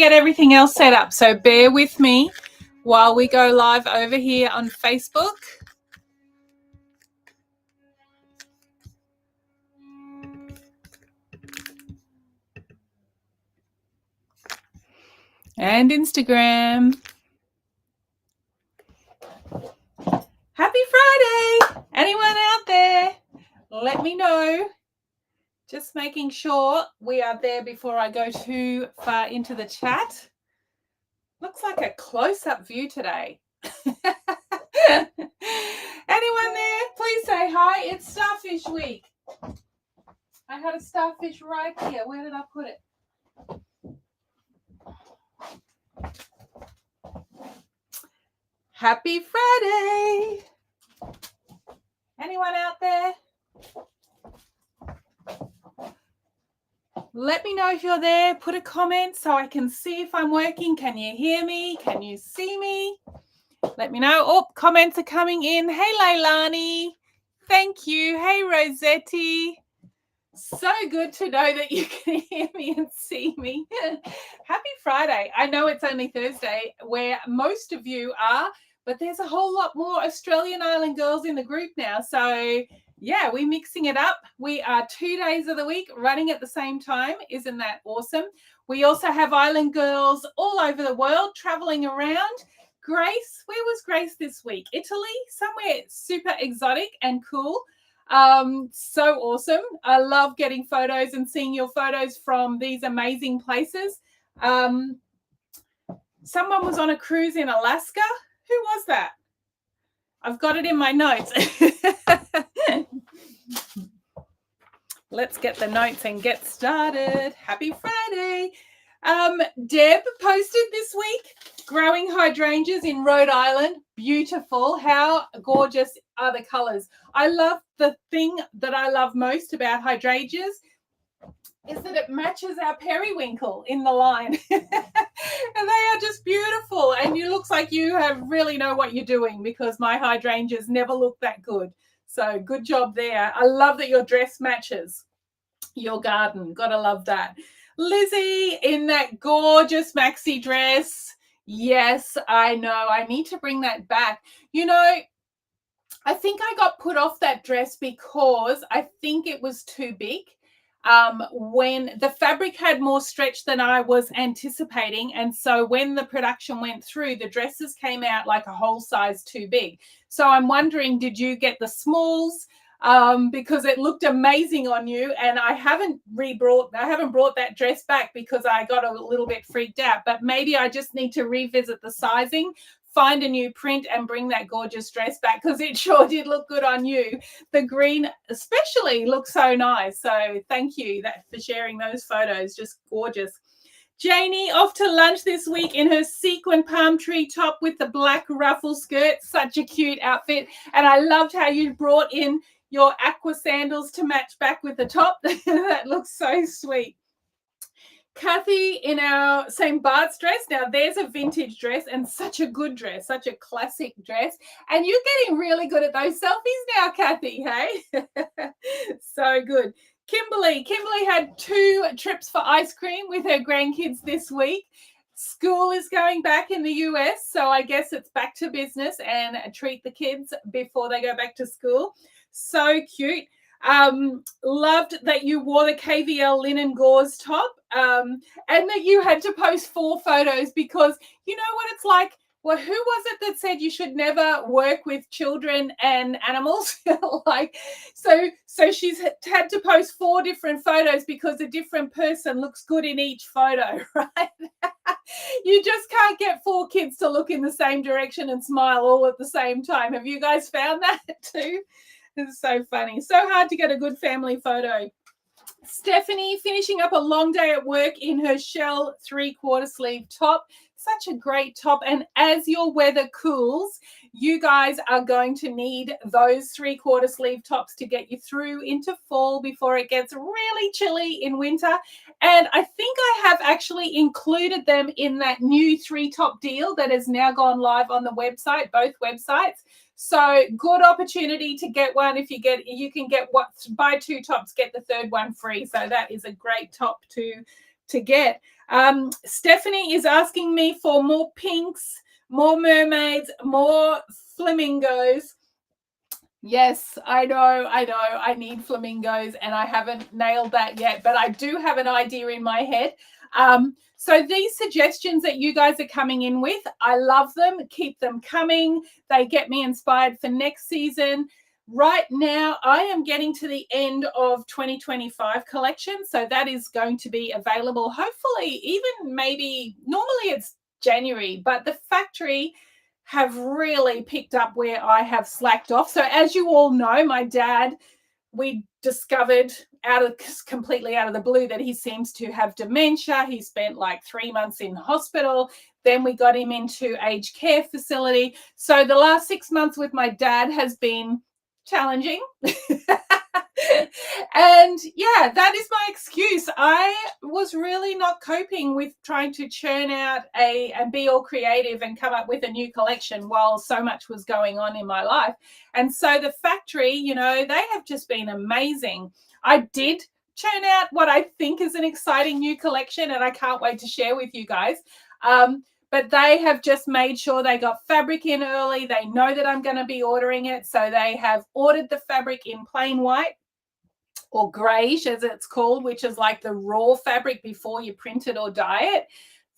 get everything else set up, so bear with me while we go live over here on Facebook. And Instagram. Happy Friday! Anyone out there? Let me know. Just making sure we are there before I go too far into the chat. Looks like a close-up view today. Anyone there? Please say hi. It's Starfish Week. I had a starfish right here. Where did I put it? Happy Friday. Anyone out there? Let me know if you're there. Put a comment so I can see if I'm working. Can you hear me? Can you see me? Let me know. Oh, comments are coming in. Hey, Leilani. Thank you. Hey, Rosetti. So good to know that you can hear me and see me. Happy Friday. I know it's only Thursday where most of you are, but there's a whole lot more Australian Island girls in the group now. So yeah, we're mixing it up. We are 2 days of the week running at the same time. Isn't that awesome? We also have island girls all over the world traveling around. Grace, where was Grace this week? Italy, somewhere super exotic and cool. So awesome. I love getting photos and seeing your photos from these amazing places. Someone was on a cruise in Alaska. Who was that? I've got it in my notes. Let's get the notes and get started. Happy Friday. Deb posted this week, growing hydrangeas in Rhode Island. Beautiful. How gorgeous are the colors? I love the thing that I love most about hydrangeas is that it matches our periwinkle in the line. And they are just beautiful. And you looks like you really know what you're doing because my hydrangeas never look that good. So good job there. I love that your dress matches your garden. Gotta love that. Lizzie in that gorgeous maxi dress. Yes, I know. I need to bring that back. You know, I think I got put off that dress because I think it was too big. When the fabric had more stretch than I was anticipating. And so when the production went through, the dresses came out like a whole size too big. So I'm wondering, did you get the smalls? Because it looked amazing on you, and I haven't brought that dress back because I got a little bit freaked out, but maybe I just need to revisit the sizing, find a new print and bring that gorgeous dress back because it sure did look good on you. The green especially looks so nice. So thank you for sharing those photos. Just gorgeous. Janie off to lunch this week in her sequin palm tree top with the black ruffle skirt. Such a cute outfit. And I loved how you brought in your aqua sandals to match back with the top. That looks so sweet. Kathy in our St. Bart's dress. Now, there's a vintage dress and such a good dress, such a classic dress. And you're getting really good at those selfies now, Kathy, hey? So good. Kimberly had 2 trips for ice cream with her grandkids this week. School is going back in the US, so I guess it's back to business and treat the kids before they go back to school. So cute. Loved that you wore the KVL linen gauze top and that you had to post 4 photos because you know what it's like. Well, who was it that said you should never work with children and animals? So she's had to post 4 different photos because a different person looks good in each photo, right? You just can't get 4 kids to look in the same direction and smile all at the same time. Have you guys found that too? It's so funny. So hard to get a good family photo. Stephanie finishing up a long day at work in her shell 3/4 sleeve top. Such a great top. And as your weather cools, you guys are going to need those 3/4 sleeve tops to get you through into fall before it gets really chilly in winter. And I think I have actually included them in that new 3-top deal that has now gone live on the website, both websites. So good opportunity to get one. If you can get buy 2 tops, get the 3rd one free. So that is a great top to to get. Stephanie is asking me for more pinks, more mermaids, more flamingos. Yes, I know. I need flamingos and I haven't nailed that yet, but I do have an idea in my head. So these suggestions that you guys are coming in with, I love them. Keep them coming. They get me inspired for next season. Right now, I am getting to the end of 2025 collection. So that is going to be available, hopefully, even maybe, normally it's January, but the factory have really picked up where I have slacked off. So as you all know, my dad, we discovered completely out of the blue that he seems to have dementia. He spent like 3 months in hospital. Then we got him into aged care facility. So the last 6 months with my dad has been challenging. And yeah, that is my excuse. I was really not coping with trying to churn out and be all creative and come up with a new collection while so much was going on in my life. And so the factory, you know, they have just been amazing. I did churn out what I think is an exciting new collection, and I can't wait to share with you guys. But they have just made sure they got fabric in early. They know that I'm going to be ordering it. So they have ordered the fabric in plain white, or greige as it's called, which is like the raw fabric before you print it or dye it.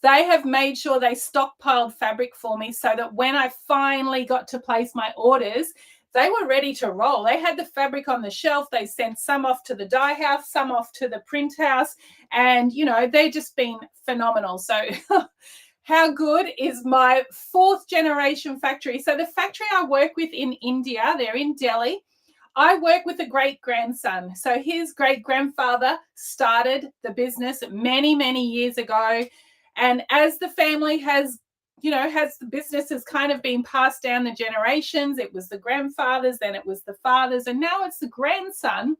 They have made sure they stockpiled fabric for me so that when I finally got to place my orders, they were ready to roll. They had the fabric on the shelf. They sent some off to the dye house, some off to the print house. And, you know, they've just been phenomenal. So how good is my 4th generation factory? So the factory I work with in India, they're in Delhi. I work with a great-grandson. So his great-grandfather started the business many, many years ago. And as the family has, you know, the business has kind of been passed down the generations. It was the grandfathers, then it was the fathers, and now it's the grandson.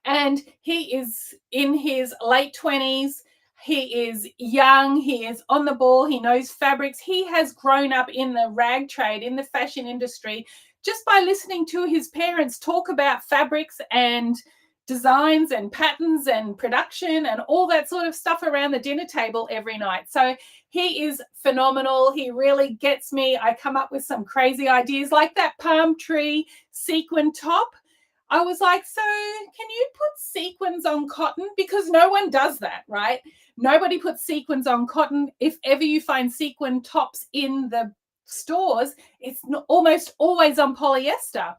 And he is in his late 20s. He is young. He is on the ball. He knows fabrics. He has grown up in the rag trade, in the fashion industry, just by listening to his parents talk about fabrics and designs and patterns and production and all that sort of stuff around the dinner table every night. So he is phenomenal. He really gets me. I come up with some crazy ideas like that palm tree sequin top. I was like, so can you put sequins on cotton? Because no one does that, right? Nobody puts sequins on cotton. If ever you find sequin tops in the stores, it's almost always on polyester.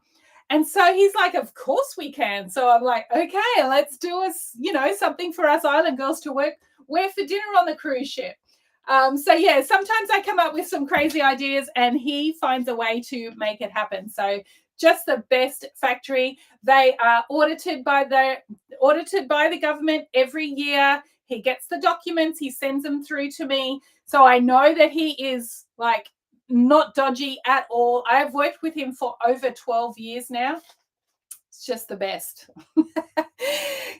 And so he's like, of course we can. So I'm like, okay, let's do something for us island girls to wear for dinner on the cruise ship. So yeah, sometimes I come up with some crazy ideas and he finds a way to make it happen. So just the best factory. They are audited by the government every year. He gets the documents, he sends them through to me. So I know that he is like not dodgy at all. I have worked with him for over 12 years now. It's just the best.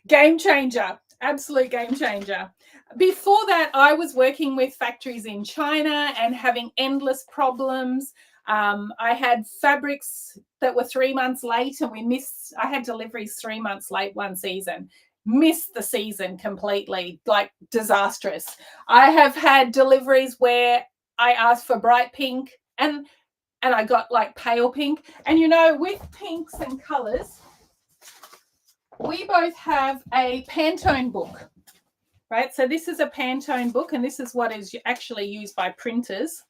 Game changer, absolute game changer. Before that, I was working with factories in China and having endless problems. I had fabrics that were 3 months late, and I had deliveries 3 months late one season. Missed the season completely, like disastrous. I have had deliveries where I asked for bright pink and I got like pale pink. And you know, with pinks and colors, we both have a Pantone book, right? So this is a Pantone book, and this is what is actually used by printers.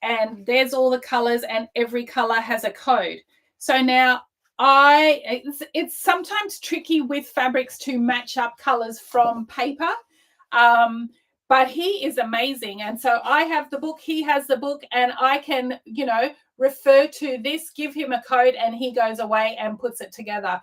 And there's all the colors, and every color has a code. So now it's sometimes tricky with fabrics to match up colors from paper. But he is amazing. And so I have the book, he has the book, and I can, refer to this, give him a code, and he goes away and puts it together.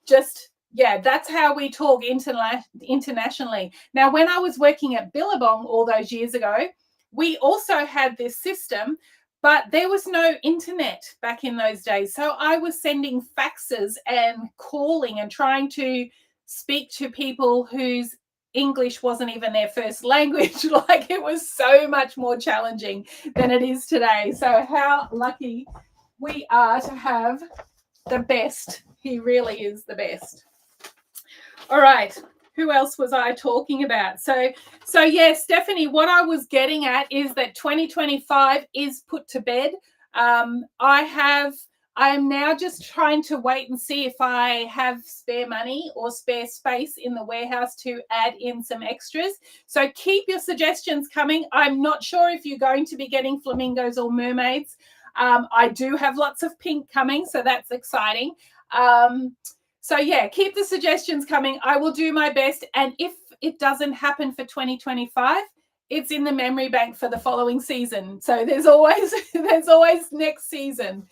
That's how we talk internationally. Now, when I was working at Billabong all those years ago, we also had this system, but there was no internet back in those days. So I was sending faxes and calling and trying to speak to people whose English wasn't even their first language. Like, it was so much more challenging than it is today. So how lucky we are to have the best. He really is the best. All right. Who else was I talking about? So yeah, Stephanie, what I was getting at is that 2025 is put to bed. I am now just trying to wait and see if I have spare money or spare space in the warehouse to add in some extras. So keep your suggestions coming. I'm not sure if you're going to be getting flamingos or mermaids. I do have lots of pink coming, so that's exciting. So yeah, keep the suggestions coming. I will do my best. And if it doesn't happen for 2025, it's in the memory bank for the following season. So there's always next season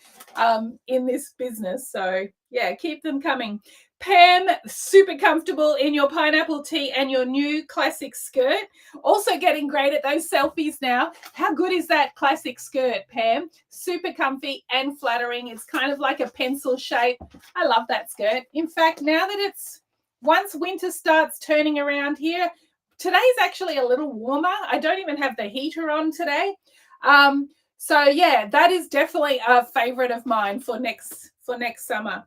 in this business. So yeah, keep them coming. Pam, super comfortable in your pineapple tee and your new classic skirt. Also getting great at those selfies now. How good is that classic skirt, Pam? Super comfy and flattering. It's kind of like a pencil shape. I love that skirt. In fact, now that once winter starts turning around here, today's actually a little warmer. I don't even have the heater on today. So yeah, that is definitely a favorite of mine for next summer.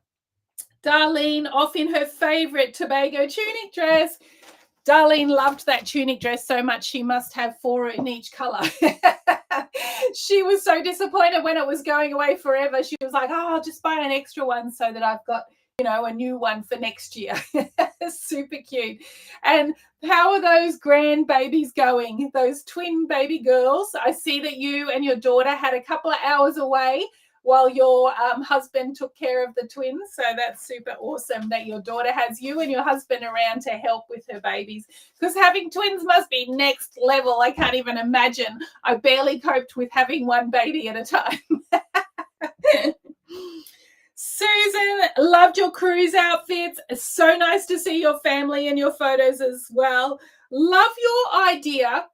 Darlene off in her favorite Tobago tunic dress. Darlene loved that tunic dress so much she must have 4 in each color. She was so disappointed when it was going away forever. She was like, oh, I'll just buy an extra one so that I've got, a new one for next year. Super cute. And how are those grandbabies going? Those twin baby girls. I see that you and your daughter had a couple of hours away while your husband took care of the twins. So that's super awesome that your daughter has you and your husband around to help with her babies, because having twins must be next level. I can't even imagine. I barely coped with having one baby at a time. Susan, loved your cruise outfits. It's so nice to see your family and your photos as well. Love your idea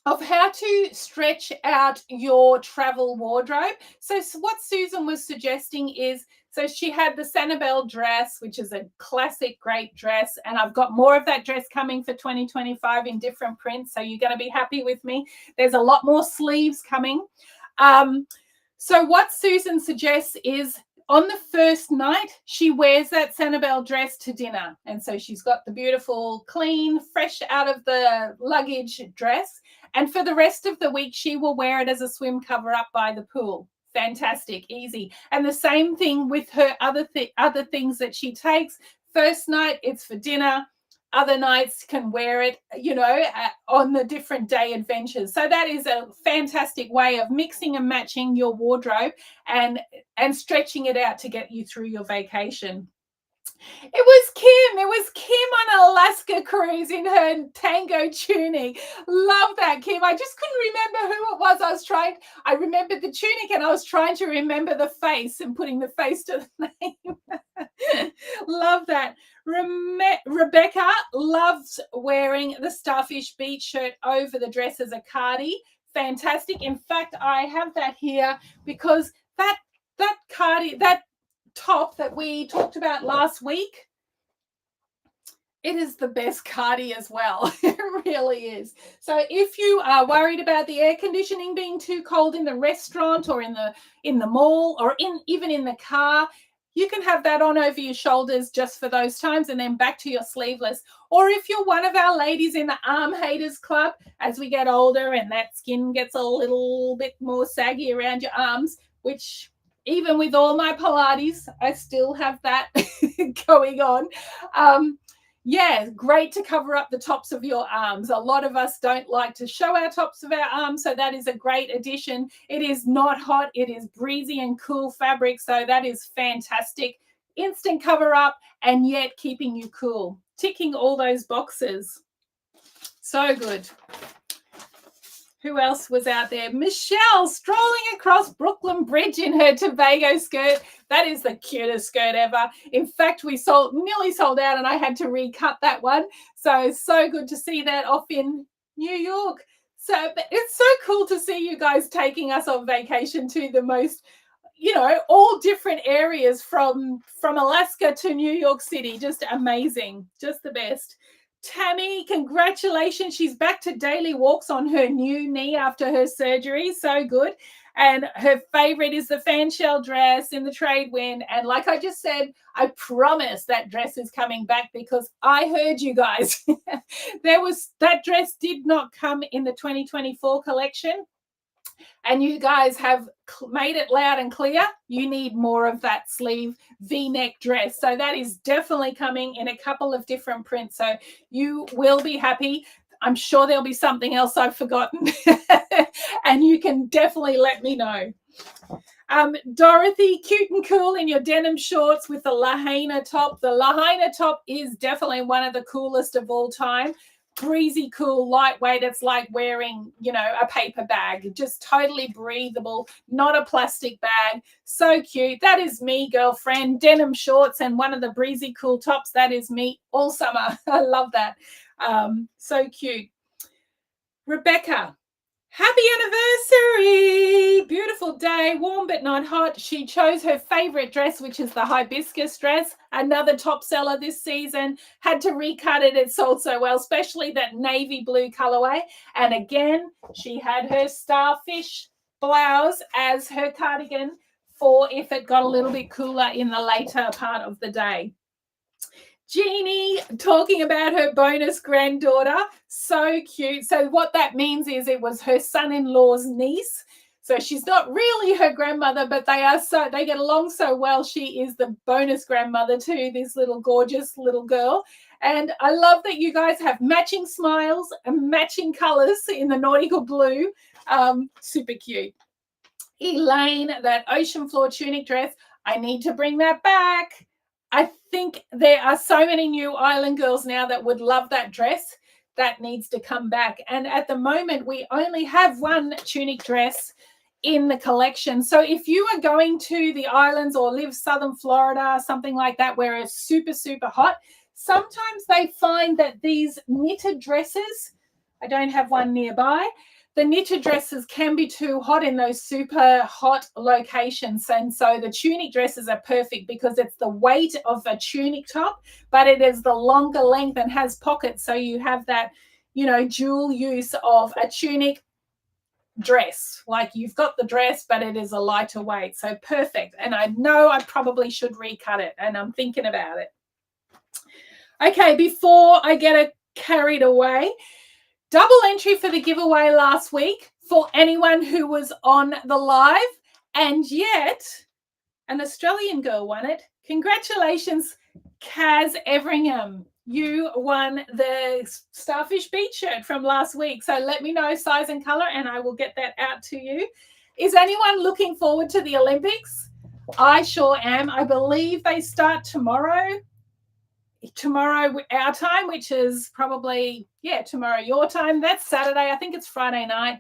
of how to stretch out your travel wardrobe. So what Susan was suggesting is, so she had the Sanibel dress, which is a classic great dress, and I've got more of that dress coming for 2025 in different prints, so you're going to be happy with me. There's a lot more sleeves coming. So what Susan suggests is, on the first night, she wears that Sanibel dress to dinner. And so she's got the beautiful, clean, fresh out of the luggage dress. And for the rest of the week, she will wear it as a swim cover up by the pool. Fantastic, easy. And the same thing with her other things that she takes. First night, it's for dinner. Other nights can wear it, on the different day adventures. So that is a fantastic way of mixing and matching your wardrobe and stretching it out to get you through your vacation. It was Kim on an Alaska cruise in her tango tunic. Love that, Kim. I just couldn't remember who it was. I remembered the tunic and I was trying to remember the face and putting the face to the name. Love that. Rebecca loves wearing the Starfish Beach shirt over the dress as a cardi. Fantastic. In fact, I have that here because that cardi, that top that we talked about last week, it is the best cardi as well. It really is. So if you are worried about the air conditioning being too cold in the restaurant or in the mall or even in the car, you can have that on over your shoulders just for those times and then back to your sleeveless. Or if you're one of our ladies in the Arm Haters Club, as we get older and that skin gets a little bit more saggy around your arms, which even with all my Pilates, I still have that going on. Yeah, great to cover up the tops of your arms. A lot of us don't like to show our tops of our arms, so that is a great addition. It is not hot. It is breezy and cool fabric, so that is fantastic. Instant cover up and yet keeping you cool. Ticking all those boxes. So good. Who else was out there? Michelle strolling across Brooklyn Bridge in her Tobago skirt. That is the cutest skirt ever. In fact, we nearly sold out and I had to recut that one. So good to see that off in New York. So it's so cool to see you guys taking us on vacation to the most, all different areas from Alaska to New York City. Just amazing. Just the best. Tammy, congratulations. She's back to daily walks on her new knee after her surgery. So good. And her favorite is the fan shell dress in the trade wind. And like I just said, I promise that dress is coming back because I heard you guys. That dress did not come in the 2024 collection. And you guys have made it loud and clear. You need more of that sleeve V-neck dress. So that is definitely coming in a couple of different prints. So you will be happy. I'm sure there'll be something else I've forgotten. And you can definitely let me know. Dorothy, cute and cool in your denim shorts with the Lahaina top. The Lahaina top is definitely one of the coolest of all time. Breezy, cool, lightweight. It's like wearing, a paper bag. Just totally breathable, not a plastic bag. So cute. That is me, girlfriend. Denim shorts and one of the breezy, cool tops. That is me all summer. I love that. So cute. Rebecca, happy anniversary. Beautiful day, warm but not hot. She chose her favorite dress, which is the hibiscus dress, another top seller this season. Had to recut it. It sold so well, especially that navy blue colorway. And again, she had her starfish blouse as her cardigan for if it got a little bit cooler in the later part of the day. Jeannie talking about her bonus granddaughter. So cute. So what that means is it was her son-in-law's niece. So she's not really her grandmother, but they get along so well. She is the bonus grandmother to this little gorgeous little girl. And I love that you guys have matching smiles and matching colors in the nautical blue. Super cute. Elaine, that ocean floor tunic dress. I need to bring that back. I think there are so many new island girls now that would love that dress. That needs to come back. And at the moment, we only have one tunic dress in the collection. So if you are going to the islands or live southern Florida, something like that, where it's super, super hot, sometimes they find that these knitted dresses, I don't have one nearby, the knitted dresses can be too hot in those super hot locations. And so the tunic dresses are perfect because it's the weight of a tunic top, but it is the longer length and has pockets. So you have that, dual use of a tunic dress. Like you've got the dress, but it is a lighter weight. So perfect. And I know I probably should recut it, and I'm thinking about it. Okay, before I get carried away, double entry for the giveaway last week for anyone who was on the live, and yet an Australian girl won it. Congratulations, Kaz Everingham. You won the Starfish Beach shirt from last week. So let me know size and color and I will get that out to you. Is anyone looking forward to the Olympics? I sure am. I believe they start tomorrow our time, which is probably tomorrow your time. That's Saturday. I think it's Friday night.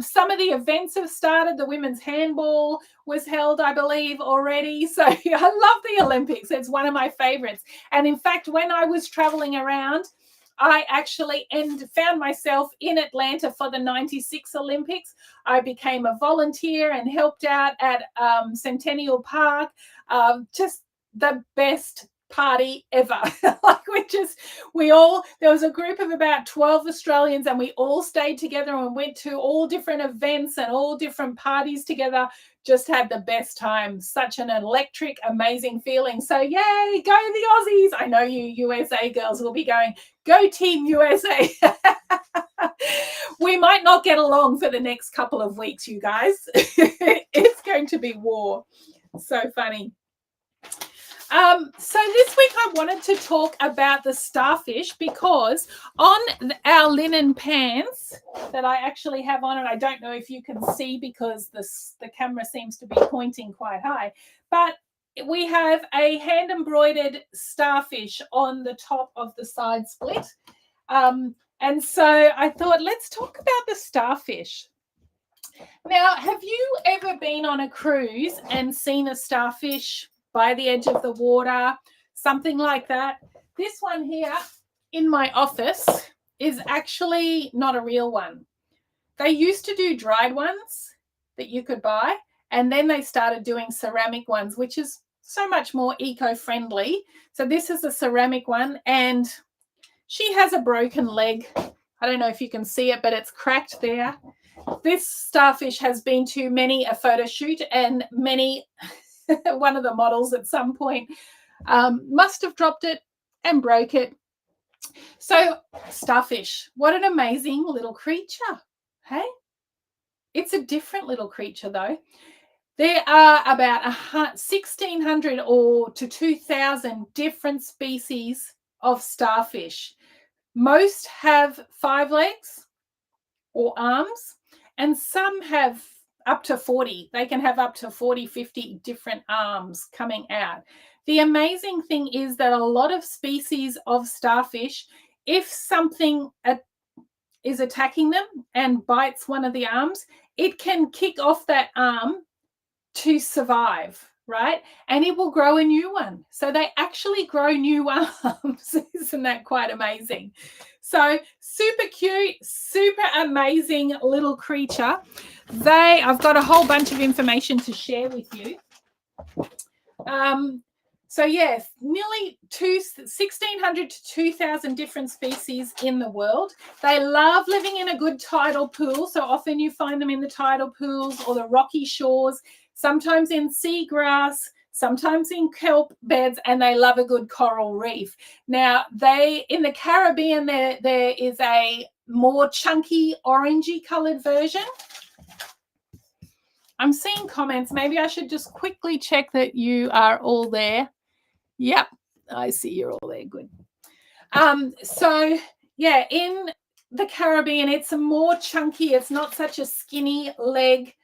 Some of the events have started. The women's handball was held, I believe, already. So I love the Olympics. It's one of my favorites. And in fact, when I was traveling around, I actually found myself in Atlanta for the 96 Olympics. I became a volunteer and helped out at Centennial Park. Just the best party ever. There was a group of about 12 Australians and we all stayed together and went to all different events and all different parties together. Just had the best time. Such an electric, amazing feeling. So yay, go the Aussies. I know you USA girls will be going, go Team USA. We might not get along for the next couple of weeks, you guys. It's going to be war. So funny. So this week I wanted to talk about the starfish because on our linen pants that I actually have on, and I don't know if you can see because the camera seems to be pointing quite high, but we have a hand embroidered starfish on the top of the side split. And so I thought, let's talk about the starfish. Now, have you ever been on a cruise and seen a starfish by the edge of the water, something like that? This one here in my office is actually not a real one. They used to do dried ones that you could buy, and then they started doing ceramic ones, which is so much more eco-friendly. So this is a ceramic one, and she has a broken leg. I don't know if you can see it, but it's cracked there. This starfish has been to many a photo shoot, and many, one of the models at some point must have dropped it and broke it. So starfish, what an amazing little creature. Hey, it's a different little creature though. There are about 1,600 or to 2,000 different species of starfish. Most have 5 legs or arms, and some have up to 40. They can have up to 40, 50 different arms coming out. The amazing thing is that a lot of species of starfish, if something is attacking them and bites one of the arms, it can kick off that arm to survive, right? And it will grow a new one. So they actually grow new arms. Isn't that quite amazing? So super cute, super amazing little creature. I've got a whole bunch of information to share with you. So yes, nearly 1,600 to 2,000 different species in the world. They love living in a good tidal pool. So often you find them in the tidal pools or the rocky shores, sometimes in seagrass, sometimes in kelp beds, and they love a good coral reef. Now, in the Caribbean, there is a more chunky orangey coloured version. I'm seeing comments. Maybe I should just quickly check that you are all there. Yep, I see you're all there. Good. So, yeah, in the Caribbean, it's a more chunky, it's not such a skinny leg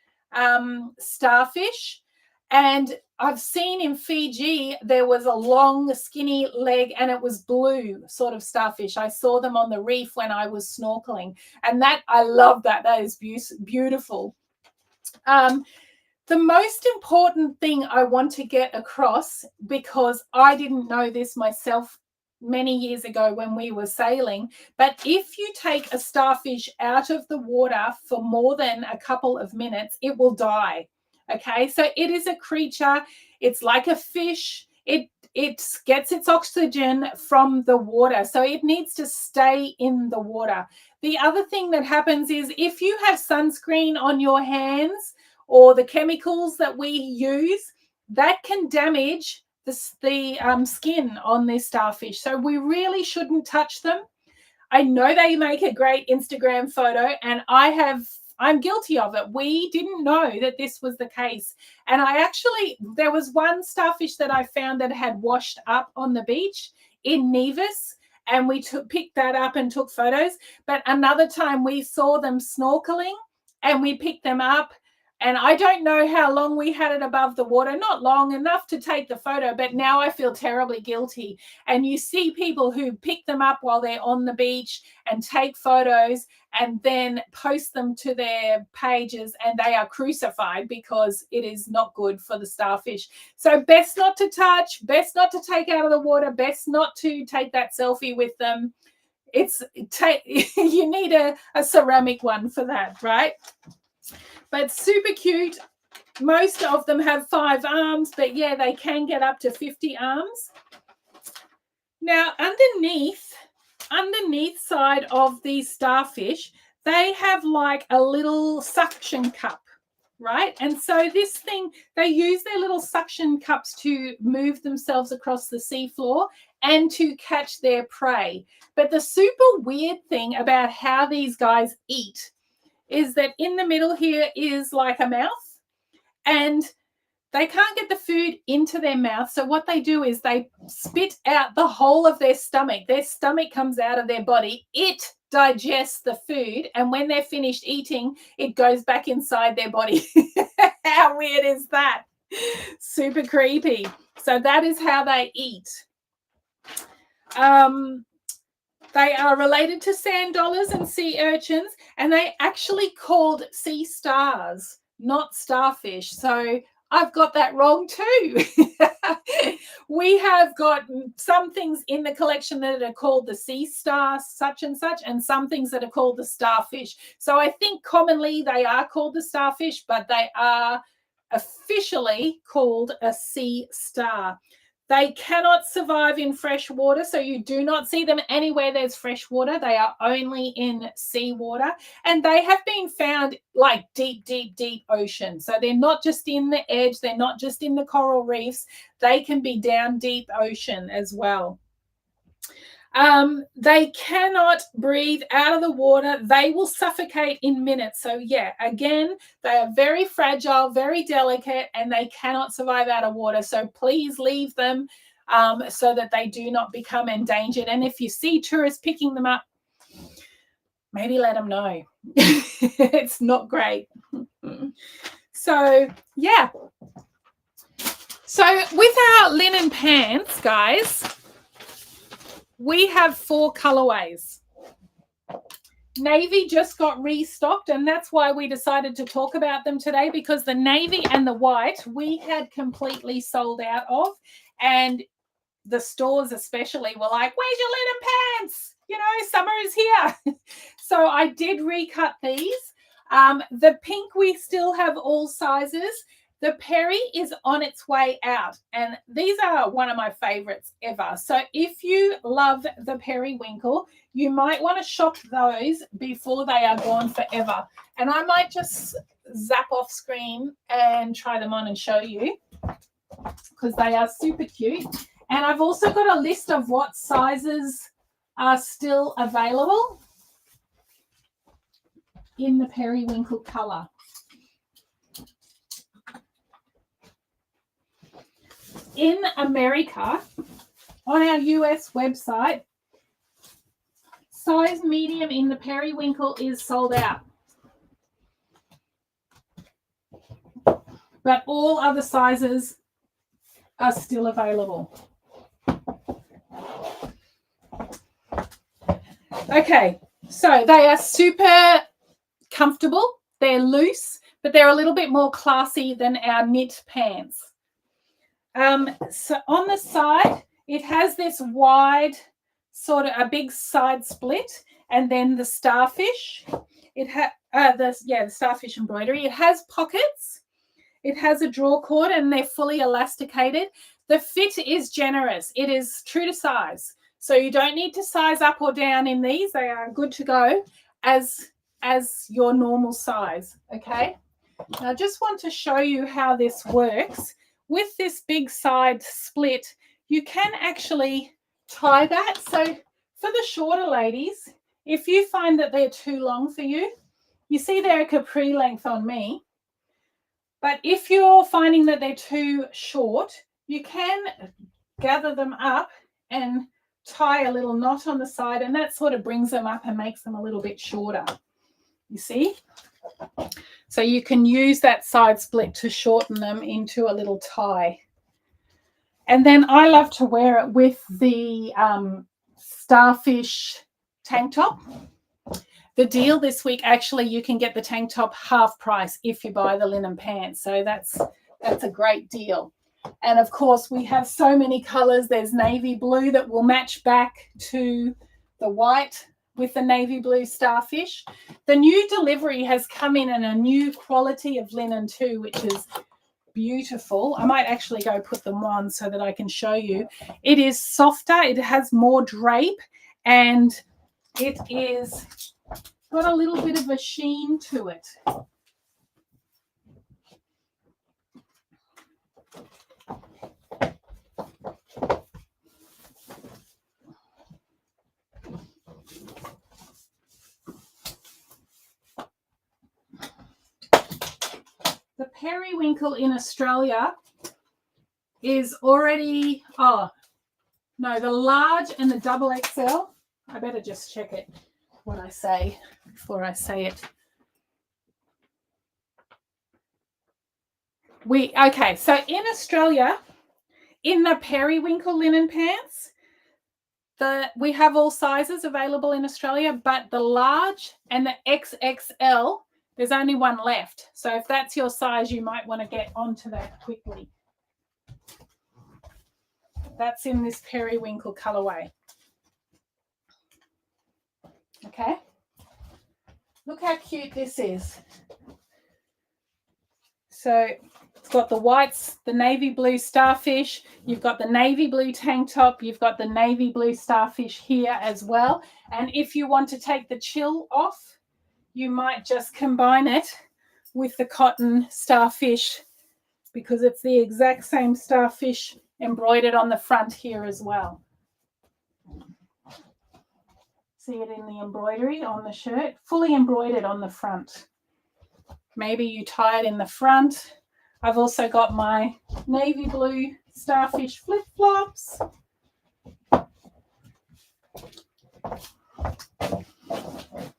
starfish. And I've seen in Fiji, there was a long, skinny leg, and it was blue sort of starfish. I saw them on the reef when I was snorkeling. And I love that. That is beautiful. The most important thing I want to get across, because I didn't know this myself many years ago when we were sailing, but if you take a starfish out of the water for more than a couple of minutes, it will die. Okay, so it is a creature. It's like a fish. It gets its oxygen from the water, so it needs to stay in the water. The other thing that happens is if you have sunscreen on your hands, or the chemicals that we use, that can damage the skin on this starfish. So we really shouldn't touch them. I know they make a great Instagram photo, and I'm guilty of it. We didn't know that this was the case. And there was one starfish that I found that had washed up on the beach in Nevis, and we picked that up and took photos. But another time we saw them snorkeling and we picked them up. And I don't know how long we had it above the water, not long enough to take the photo, but now I feel terribly guilty. And you see people who pick them up while they're on the beach and take photos and then post them to their pages, and they are crucified because it is not good for the starfish. So best not to touch, best not to take out of the water, best not to take that selfie with them. You need a ceramic one for that, right? But super cute. Most of them have 5 arms, but yeah, they can get up to 50 arms. Now, underneath side of these starfish, they have like a little suction cup, right? And so this thing, they use their little suction cups to move themselves across the seafloor and to catch their prey. But the super weird thing about how these guys eat is that in the middle here is like a mouth, and they can't get the food into their mouth. So what they do is they spit out the whole of their stomach. Their stomach comes out of their body. It digests the food. And when they're finished eating, it goes back inside their body. How weird is that? Super creepy. So that is how they eat. They are related to sand dollars and sea urchins, and they actually called sea stars, not starfish. So I've got that wrong too. We have got some things in the collection that are called the sea star such and such, and some things that are called the starfish. So I think commonly they are called the starfish, but they are officially called a sea star. They cannot survive in fresh water, so you do not see them anywhere there's fresh water. They are only in seawater, and they have been found like deep, deep, deep ocean. So they're not just in the edge, they're not just in the coral reefs. They can be down deep ocean as well. They cannot breathe out of the water. They will suffocate in minutes. So yeah, again, they are very fragile, very delicate, and they cannot survive out of water. So please leave them so that they do not become endangered. And if you see tourists picking them up, maybe let them know. It's not great. So yeah. So with our linen pants, guys, we have 4 colorways. Navy just got restocked, and that's why we decided to talk about them today, because the navy and the white we had completely sold out of, and the stores especially were like, where's your linen pants? You know, summer is here. So I did recut these. The pink, we still have all sizes. The Perry is on its way out, and these are one of my favorites ever. So if you love the periwinkle, you might want to shop those before they are gone forever. And I might just zap off screen and try them on and show you, because they are super cute. And I've also got a list of what sizes are still available in the periwinkle color. In America, on our US website, size medium in the periwinkle is sold out. But all other sizes are still available. Okay, so they are super comfortable. They're loose, but they're a little bit more classy than our knit pants. So on the side, it has this wide, sort of a big side split, and then the starfish. It has the starfish embroidery. It has pockets. It has a draw cord, and they're fully elasticated. The fit is generous. It is true to size, so you don't need to size up or down in these. They are good to go as your normal size. Okay. Now I just want to show you how this works. With this big side split, you can actually tie that. So for the shorter ladies, if you find that they're too long for you, you see they're a capri length on me. But if you're finding that they're too short, you can gather them up and tie a little knot on the side, and that sort of brings them up and makes them a little bit shorter. You see? So you can use that side split to shorten them into a little tie. And then I love to wear it with the starfish tank top. The deal this week, actually, you can get the tank top half price if you buy the linen pants. So that's a great deal. And of course, we have so many colors. There's navy blue that will match back to the white with the navy blue starfish. The new delivery has come in a new quality of linen too, which is beautiful. I might actually go put them on so that I can show you. It is softer. It has more drape, and it is got a little bit of a sheen to it. The periwinkle in Australia is already, the large and the double XL. I better just check it, what I say, before I say it. Okay, so in Australia, in the periwinkle linen pants, we have all sizes available in Australia, but the large and the XXL, there's only one left. So if that's your size, you might want to get onto that quickly. That's in this periwinkle colorway. Okay. Look how cute this is. So got the whites, the navy blue starfish. You've got the navy blue tank top. You've got the navy blue starfish here as well. And if you want to take the chill off, you might just combine it with the cotton starfish, because it's the exact same starfish embroidered on the front here as well. See it in the embroidery on the shirt, fully embroidered on the front. Maybe you tie it in the front. I've also got my navy blue starfish flip-flops.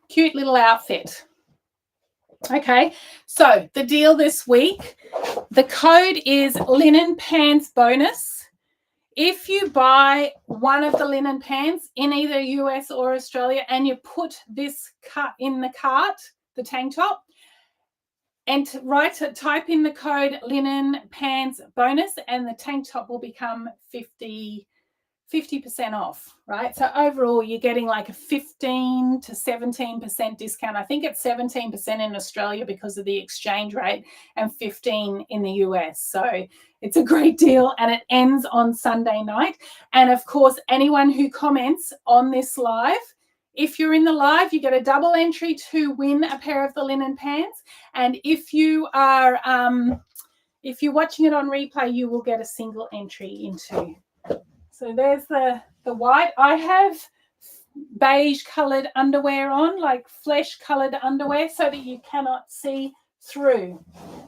Cute little outfit. Okay, so the deal this week, the code is linen pants bonus. If you buy one of the linen pants in either US or Australia and you put this cut in the cart, the tank top, and type in the code linen pants bonus, and the tank top will become 50% off, right? So overall, you're getting like a 15 to 17% discount. I think it's 17% in Australia because of the exchange rate and 15 in the US. So it's a great deal, and it ends on Sunday night. And of course, anyone who comments on this live, if you're in the live, you get a double entry to win a pair of the linen pants. And if you are, if you're watching it on replay, you will get a single entry into. So there's the white. I have beige coloured underwear on, like flesh coloured underwear, so that you cannot see through.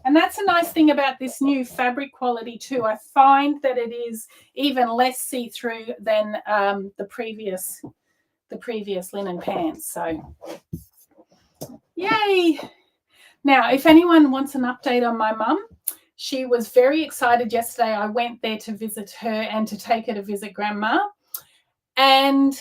And that's a nice thing about this new fabric quality too. I find that it is even less see-through than the previous linen pants. So yay. Now, if anyone wants an update on my mum, she was very excited yesterday. I went there to visit her and to take her to visit grandma. And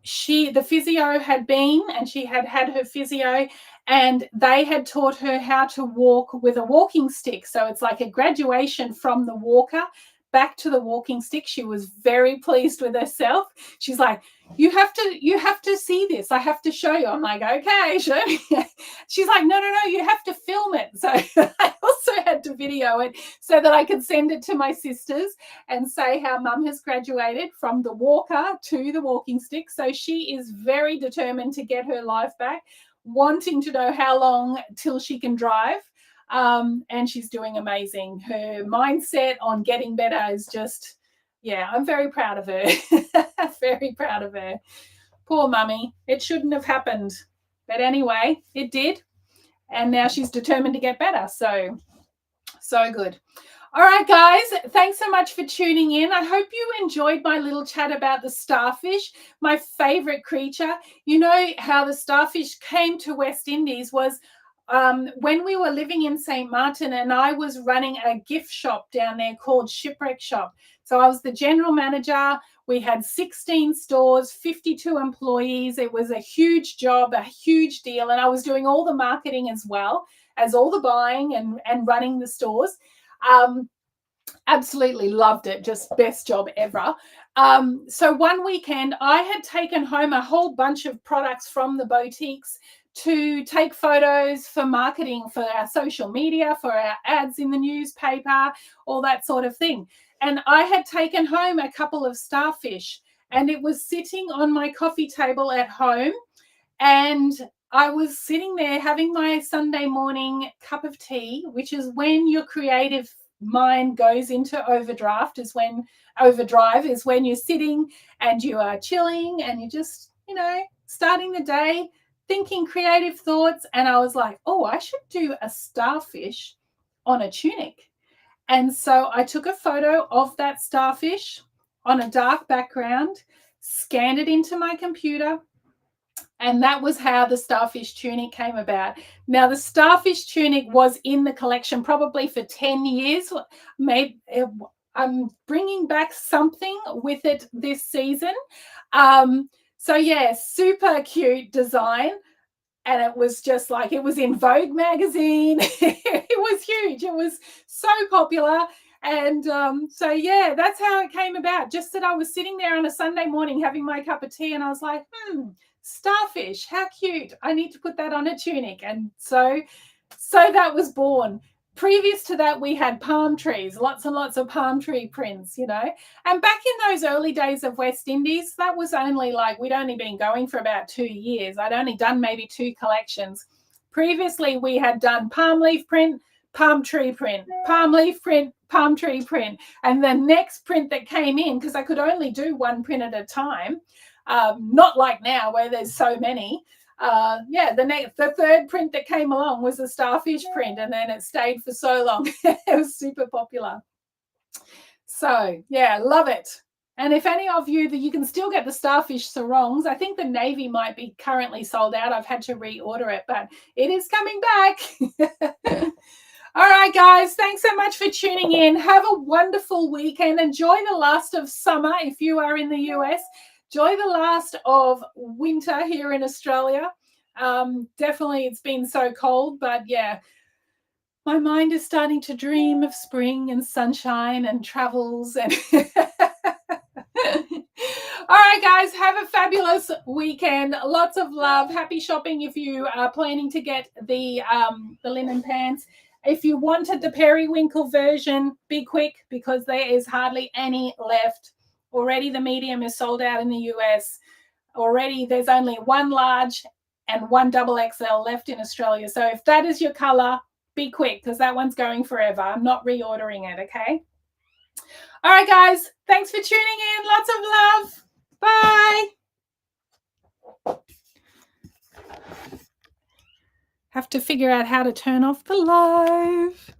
the physio had been, and she had her physio, and they had taught her how to walk with a walking stick. So it's like a graduation from the walker back to the walking stick. She was very pleased with herself. She's like, you have to see this. I have to show you. I'm like, okay, show me. She's like, no, you have to film it. So I also had to video it so that I could send it to my sisters and say how mum has graduated from the walker to the walking stick. So she is very determined to get her life back, wanting to know how long till she can drive. And she's doing amazing. Her mindset on getting better is just, yeah, I'm very proud of her. Very proud of her. Poor mummy. It shouldn't have happened. But anyway, it did. And now she's determined to get better. So good. All right, guys, thanks so much for tuning in. I hope you enjoyed my little chat about the starfish, my favorite creature. You know how the starfish came to West Indies was when we were living in St. Martin, and I was running a gift shop down there called Shipwreck Shop. So I was the general manager. We had 16 stores, 52 employees. It was a huge job, a huge deal. And I was doing all the marketing as well as all the buying and running the stores. Absolutely loved it. Just best job ever. So one weekend I had taken home a whole bunch of products from the boutiques to take photos for marketing, for our social media, for our ads in the newspaper, all that sort of thing. And I had taken home a couple of starfish, and it was sitting on my coffee table at home. And I was sitting there having my Sunday morning cup of tea, which is when your creative mind goes into overdrive, is when you're sitting and you are chilling and you're just, starting the day, thinking creative thoughts. And I was like, oh, I should do a starfish on a tunic. And so I took a photo of that starfish on a dark background, scanned it into my computer, and that was how the starfish tunic came about. Now, the starfish tunic was in the collection probably for 10 years. Maybe I'm bringing back something with it this season. So yeah, super cute design. And it was just like, it was in Vogue magazine. It was huge. It was so popular. And so, yeah, that's how it came about. Just that I was sitting there on a Sunday morning having my cup of tea, and I was like, starfish, how cute. I need to put that on a tunic. And so that was born. previous to that, we had palm trees, lots and lots of palm tree prints, you know. And back in those early days of West Indies, that was only like, we'd only been going for about 2 years. I'd only done maybe 2 collections. Previously, we had done palm leaf print, palm tree print, palm leaf print, palm tree print. And the next print that came in, because I could only do 1 print at a time, not like now where there's so many. The third print that came along was a starfish print, and then it stayed for so long. It was super popular. So yeah, love it. And if any of you, that you can still get the starfish sarongs. I think the navy might be currently sold out. I've had to reorder it, but it is coming back. All right, guys, thanks so much for tuning in. Have a wonderful weekend. Enjoy the last of summer if you are in the US. Enjoy the last of winter here in Australia. Definitely, it's been so cold, but yeah, my mind is starting to dream of spring and sunshine and travels. And all right, guys, have a fabulous weekend. Lots of love. Happy shopping if you are planning to get the linen pants. If you wanted the periwinkle version, be quick because there is hardly any left. Already the medium is sold out in the US. Already there's only 1 large and 1 XXL left in Australia. So if that is your color, be quick because that one's going forever. I'm not reordering it, okay? All right, guys. Thanks for tuning in. Lots of love. Bye. Have to figure out how to turn off the live.